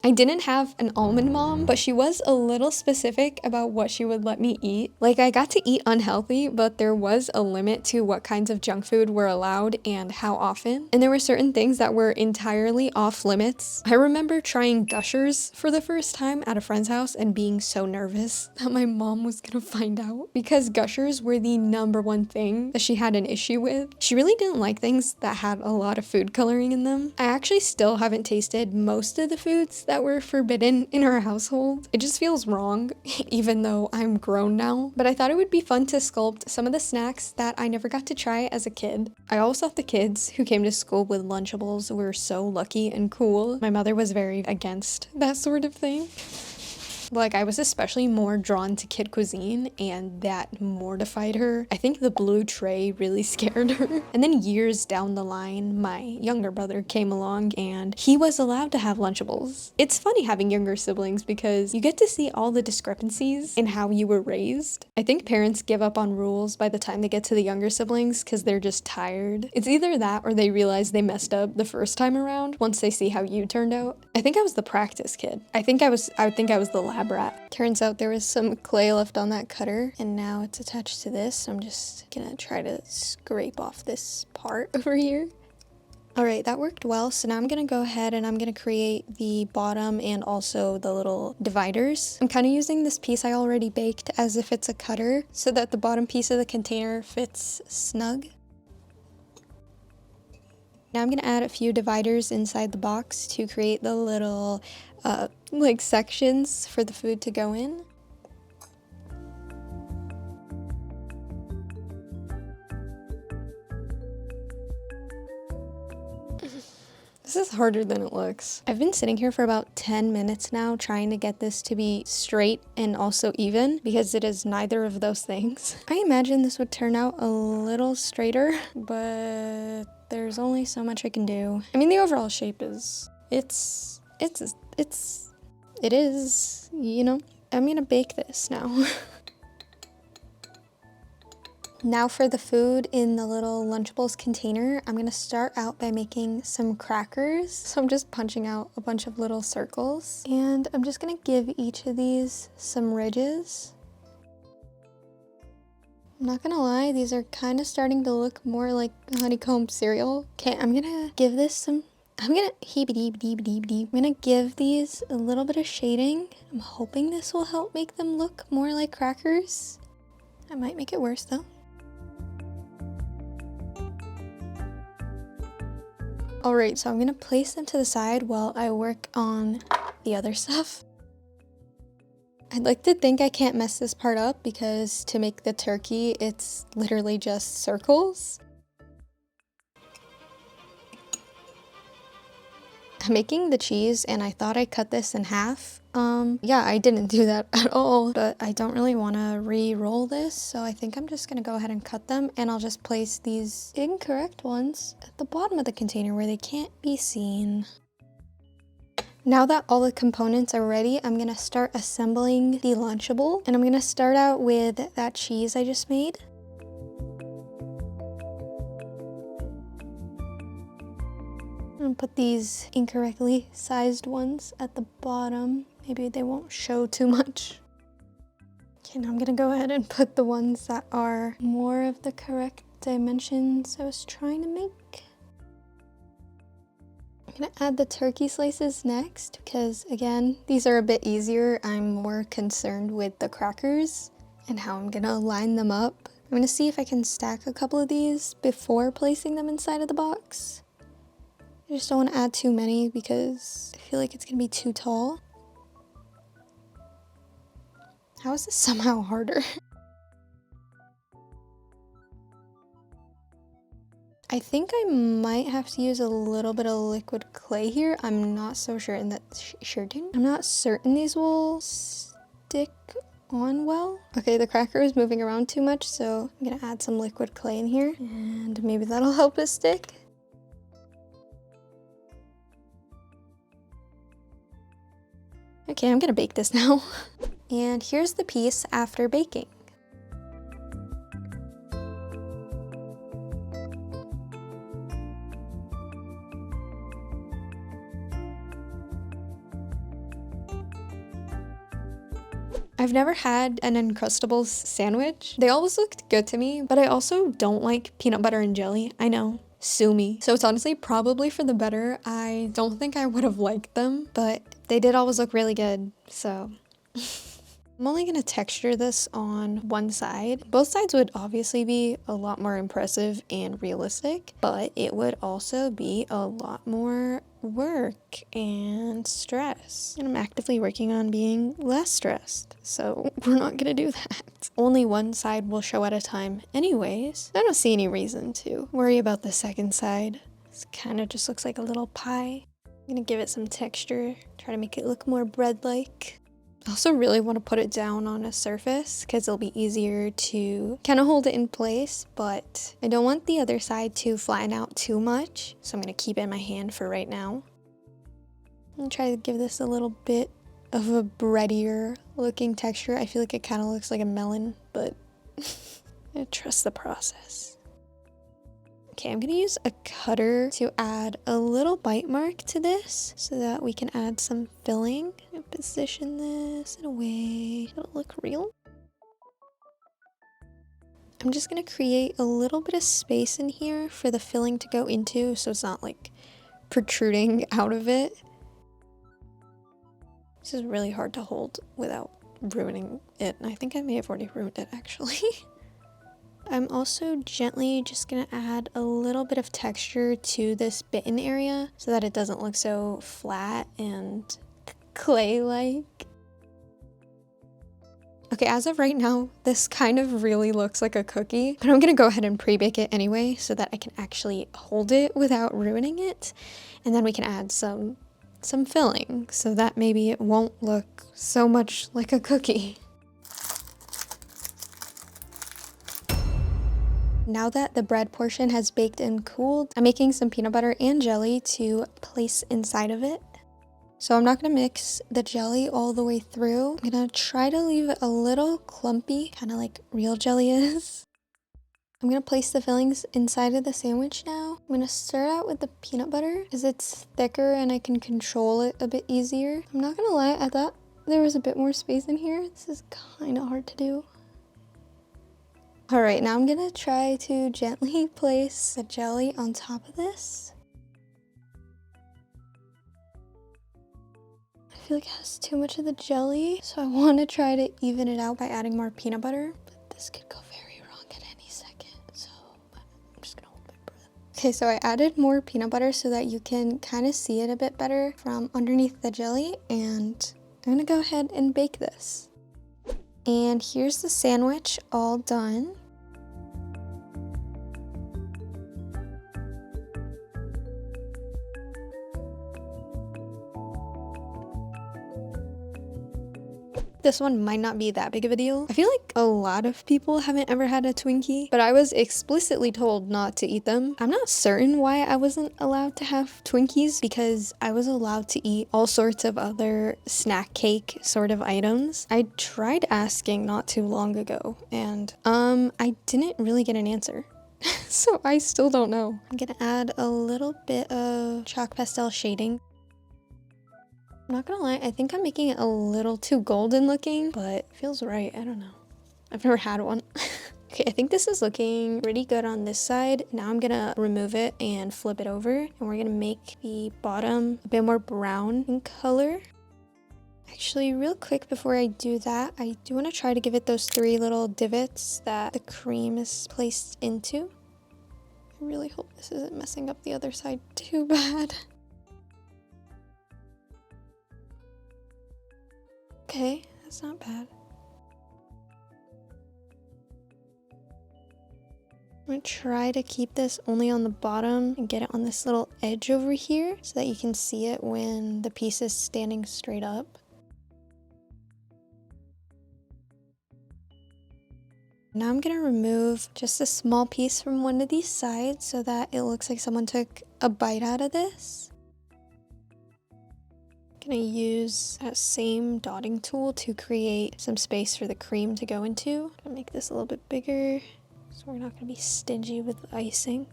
I didn't have an almond mom, but she was a little specific about what she would let me eat. Like, I got to eat unhealthy, but there was a limit to what kinds of junk food were allowed and how often. And there were certain things that were entirely off limits. I remember trying Gushers for the first time at a friend's house and being so nervous that my mom was gonna find out, because Gushers were the #1 thing that she had an issue with. She really didn't like things that had a lot of food coloring in them. I actually still haven't tasted most of the foods that were forbidden in our household. It just feels wrong, even though I'm grown now. But I thought it would be fun to sculpt some of the snacks that I never got to try as a kid. I always thought the kids who came to school with Lunchables were so lucky and cool. My mother was very against that sort of thing. Like, I was especially more drawn to kid cuisine, and that mortified her. I think the blue tray really scared her. And then years down the line, my younger brother came along and he was allowed to have Lunchables. It's funny having younger siblings because you get to see all the discrepancies in how you were raised. I think parents give up on rules by the time they get to the younger siblings because they're just tired. It's either that or they realize they messed up the first time around once they see how you turned out. I think I was the practice kid. I think I was the lab rat. Turns out there was some clay left on that cutter and now it's attached to this. So I'm just gonna try to scrape off this part over here. Alright, that worked well. So now I'm gonna go ahead and I'm gonna create the bottom and also the little dividers. I'm kind of using this piece I already baked as if it's a cutter so that the bottom piece of the container fits snug. Now I'm gonna add a few dividers inside the box to create the little like sections for the food to go in. This is harder than it looks. I've been sitting here for about 10 minutes now trying to get this to be straight and also even because it is neither of those things. I imagine this would turn out a little straighter, but there's only so much I can do. I mean, the overall shape is, it is, you know. I'm gonna bake this now. Now for the food in the little Lunchables container, I'm gonna start out by making some crackers. So I'm just punching out a bunch of little circles and I'm just gonna give each of these some ridges. I'm not gonna lie, these are kind of starting to look more like honeycomb cereal. Okay, I'm gonna give this some, I'm gonna give these a little bit of shading. I'm hoping this will help make them look more like crackers. I might make it worse though. Alright, so I'm gonna place them to the side while I work on the other stuff. I'd like to think I can't mess this part up because to make the turkey, it's literally just circles. I'm making the cheese and I thought I cut this in half. Yeah, I didn't do that at all, but I don't really want to re-roll this, so I think I'm just gonna go ahead and cut them and I'll just place these incorrect ones at the bottom of the container where they can't be seen. Now that all the components are ready, I'm gonna start assembling the Lunchable, and I'm gonna start out with that cheese I just made. And put these incorrectly sized ones at the bottom. Maybe they won't show too much. Okay, now I'm gonna go ahead and put the ones that are more of the correct dimensions I was trying to make. I'm gonna add the turkey slices next because, again, these are a bit easier. I'm more concerned with the crackers and how I'm gonna line them up. I'm gonna see if I can stack a couple of these before placing them inside of the box. I just don't want to add too many because I feel like it's gonna be too tall. How is this somehow harder? I think I might have to use a little bit of liquid clay here. I'm not so sure, and that's I'm not certain these will stick on well. Okay, the cracker is moving around too much, so I'm gonna add some liquid clay in here, and maybe that'll help it stick. Okay, I'm gonna bake this now. And here's the piece after baking. I've never had an Uncrustables sandwich. They always looked good to me, but I also don't like peanut butter and jelly. I know. Sue me. So it's honestly probably for the better. I don't think I would have liked them, but they did always look really good, so. I'm only gonna texture this on one side. Both sides would obviously be a lot more impressive and realistic, but it would also be a lot more work and stress. And I'm actively working on being less stressed, so we're not gonna do that. Only one side will show at a time anyways. I don't see any reason to worry about the second side. This kind of just looks like a little pie. I'm gonna give it some texture, try to make it look more bread-like. I also really want to put it down on a surface because it'll be easier to kind of hold it in place, but I don't want the other side to flatten out too much, so I'm going to keep it in my hand for right now. I'm going to try to give this a little bit of a breadier looking texture. I feel like it kind of looks like a melon, but I trust the process. Okay, I'm gonna use a cutter to add a little bite mark to this so that we can add some filling. I'm gonna position this in a way that'll look real. I'm just gonna create a little bit of space in here for the filling to go into so it's not like protruding out of it. This is really hard to hold without ruining it, and I think I may have already ruined it actually. I'm also gently just gonna add a little bit of texture to this bitten area so that it doesn't look so flat and clay-like. Okay, as of right now, this kind of really looks like a cookie, but I'm gonna go ahead and pre-bake it anyway so that I can actually hold it without ruining it. And then we can add some filling so that maybe it won't look so much like a cookie. Now that the bread portion has baked and cooled, I'm making some peanut butter and jelly to place inside of it. So I'm not gonna mix the jelly all the way through. I'm gonna try to leave it a little clumpy, kind of like real jelly is. I'm gonna place the fillings inside of the sandwich now. I'm gonna start out with the peanut butter because it's thicker and I can control it a bit easier. I'm not gonna lie, I thought there was a bit more space in here. This is kind of hard to do. All right, now I'm gonna try to gently place the jelly on top of this. I feel like it has too much of the jelly, so I want to try to even it out by adding more peanut butter, but this could go very wrong at any second, so I'm just gonna hold my breath. Okay, so I added more peanut butter so that you can kind of see it a bit better from underneath the jelly, and I'm gonna go ahead and bake this. And here's the sandwich all done. This one might not be that big of a deal. I feel like a lot of people haven't ever had a Twinkie, but I was explicitly told not to eat them. I'm not certain why I wasn't allowed to have Twinkies because I was allowed to eat all sorts of other snack cake sort of items. I tried asking not too long ago and I didn't really get an answer. So I still don't know. I'm gonna add a little bit of chalk pastel shading. I'm not gonna lie, I think I'm making it a little too golden looking, but it feels right. I don't know. I've never had one. Okay, I think this is looking pretty good on this side. Now I'm gonna remove it and flip it over, and we're gonna make the bottom a bit more brown in color. Actually, real quick before I do that, I do want to try to give it those 3 little divots that the cream is placed into. I really hope this isn't messing up the other side too bad. Okay, that's not bad. I'm gonna try to keep this only on the bottom and get it on this little edge over here so that you can see it when the piece is standing straight up. Now I'm gonna remove just a small piece from one of these sides so that it looks like someone took a bite out of this. Gonna use that same dotting tool to create some space for the cream to go into. Gonna make this a little bit bigger so we're not gonna be stingy with icing.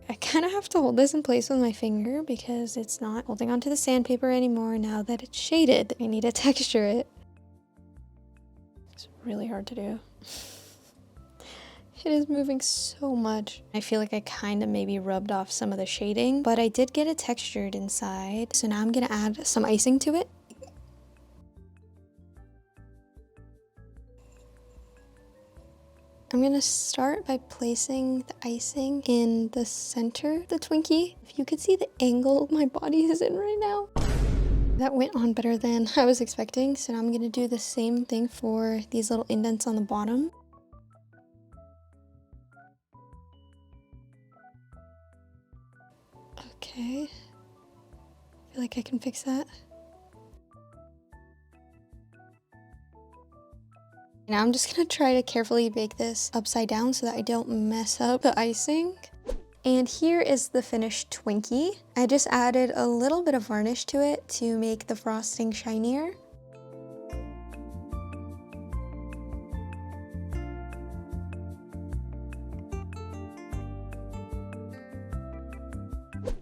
I kind of have to hold this in place with my finger because it's not holding onto the sandpaper anymore now that it's shaded. I need to texture it. really hard to do. It is moving so much. I feel like I kind of maybe rubbed off some of the shading, but I did get it textured inside. So now I'm gonna add some icing to it. I'm gonna start by placing the icing in the center of the Twinkie. If you could see the angle my body is in right now. That went on better than I was expecting. So now I'm gonna do the same thing for these little indents on the bottom. Okay, I feel like I can fix that. Now I'm just gonna try to carefully bake this upside down so that I don't mess up the icing. And here is the finished Twinkie. I just added a little bit of varnish to it to make the frosting shinier.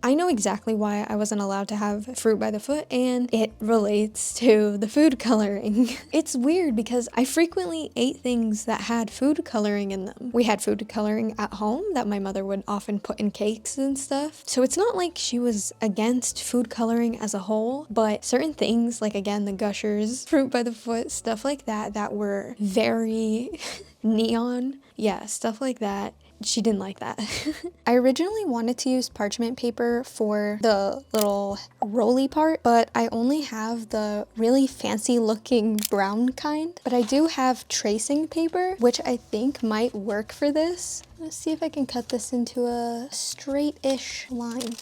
I know exactly why I wasn't allowed to have fruit by the foot, and it relates to the food coloring. It's weird because I frequently ate things that had food coloring in them. We had food coloring at home that my mother would often put in cakes and stuff. So it's not like she was against food coloring as a whole, but certain things, like again, the Gushers, fruit by the foot, stuff like that, that were very neon. Yeah, stuff like that. She didn't like that. I originally wanted to use parchment paper for the little rolly part, but I only have the really fancy looking brown kind. But I do have tracing paper, which I think might work for this. Let's see if I can cut this into a straight-ish line.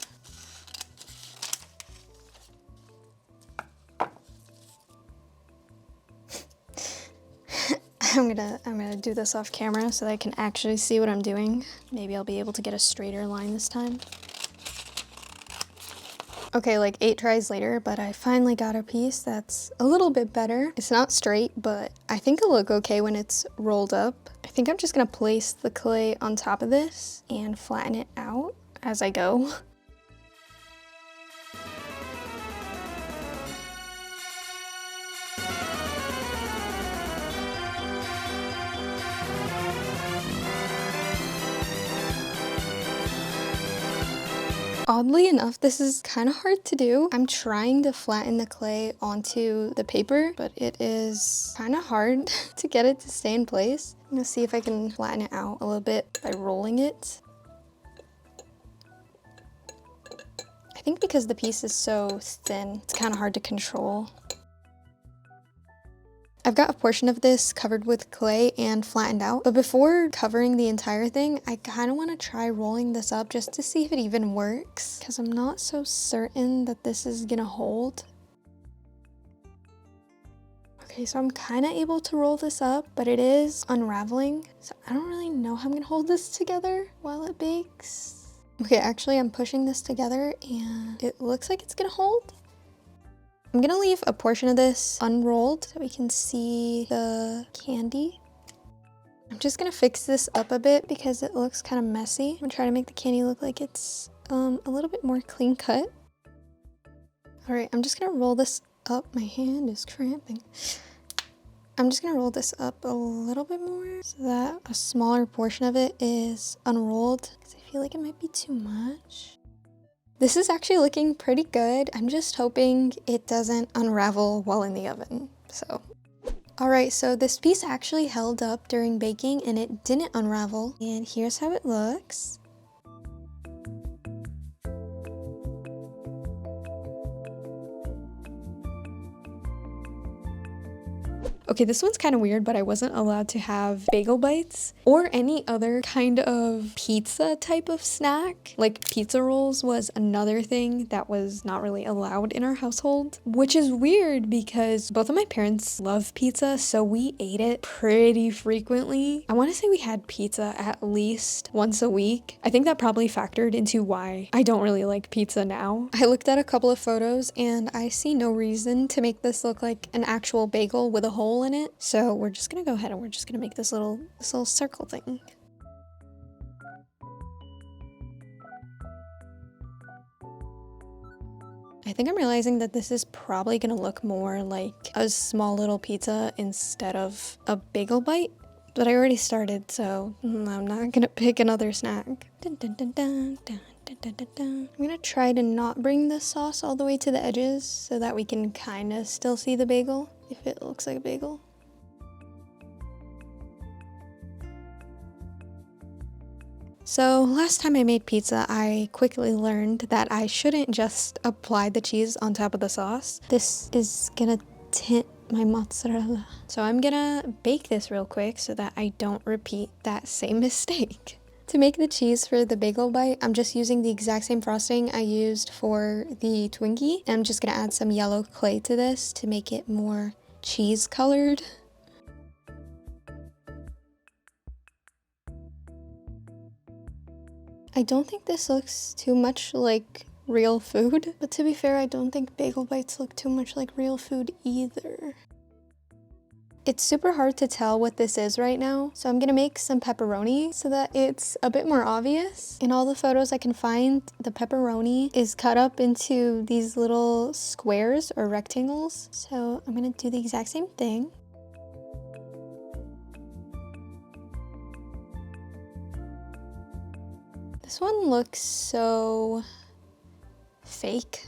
I'm gonna do this off camera so that I can actually see what I'm doing. Maybe I'll be able to get a straighter line this time. Okay, like 8 tries later, but I finally got a piece that's a little bit better. It's not straight, but I think it'll look okay when it's rolled up. I think I'm just gonna place the clay on top of this and flatten it out as I go. Oddly enough, this is kind of hard to do. I'm trying to flatten the clay onto the paper, but it is kind of hard to get it to stay in place. I'm gonna see if I can flatten it out a little bit by rolling it. I think because the piece is so thin, it's kind of hard to control. I've got a portion of this covered with clay and flattened out, but before covering the entire thing, I kind of want to try rolling this up just to see if it even works, because I'm not so certain that this is gonna hold. Okay, so I'm kind of able to roll this up, but it is unraveling, so I don't really know how I'm gonna hold this together while it bakes. Okay, actually I'm pushing this together and it looks like it's gonna hold. I'm gonna leave a portion of this unrolled so we can see the candy. I'm just gonna fix this up a bit because it looks kind of messy. I'm gonna try to make the candy look like it's a little bit more clean cut. All right, I'm just gonna roll this up. My hand is cramping. I'm just gonna roll this up a little bit more so that a smaller portion of it is unrolled because I feel like it might be too much. This is actually looking pretty good. I'm just hoping it doesn't unravel while in the oven, so. All right, so this piece actually held up during baking and it didn't unravel. And here's how it looks. Okay, this one's kind of weird, but I wasn't allowed to have bagel bites or any other kind of pizza type of snack. Like pizza rolls was another thing that was not really allowed in our household, which is weird because both of my parents love pizza, so we ate it pretty frequently. I want to say we had pizza at least once a week. I think that probably factored into why I don't really like pizza now. I looked at a couple of photos and I see no reason to make this look like an actual bagel with a hole in it. So we're just gonna go ahead and we're just gonna make this little circle thing. I think I'm realizing that this is probably gonna look more like a small little pizza instead of a bagel bite. But I already started, so I'm not gonna pick another snack. Dun, dun, dun, dun, dun, dun, dun, dun, dun. I'm gonna try to not bring the sauce all the way to the edges so that we can kind of still see the bagel if it looks like a bagel. So last time I made pizza, I quickly learned that I shouldn't just apply the cheese on top of the sauce. This is gonna tint my mozzarella. So I'm gonna bake this real quick so that I don't repeat that same mistake. To make the cheese for the bagel bite, I'm just using the exact same frosting I used for the Twinkie. And I'm just gonna add some yellow clay to this to make it more cheese colored. I don't think this looks too much like real food, but to be fair, I don't think bagel bites look too much like real food either. It's super hard to tell what this is right now, so I'm gonna make some pepperoni so that it's a bit more obvious. In all the photos I can find, the pepperoni is cut up into these little squares or rectangles, so I'm gonna do the exact same thing. This one looks so fake.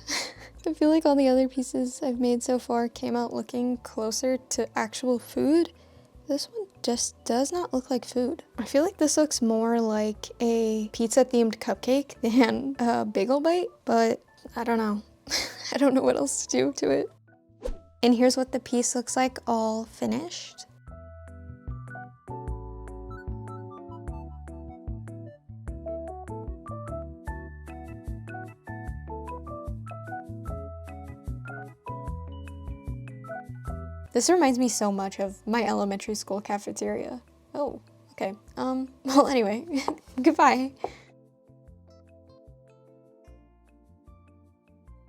I feel like all the other pieces I've made so far came out looking closer to actual food. This one just does not look like food. I feel like this looks more like a pizza-themed cupcake than a bagel bite, but I don't know. I don't know what else to do to it. And here's what the piece looks like all finished. This reminds me so much of my elementary school cafeteria. Oh, okay. Well, anyway, goodbye.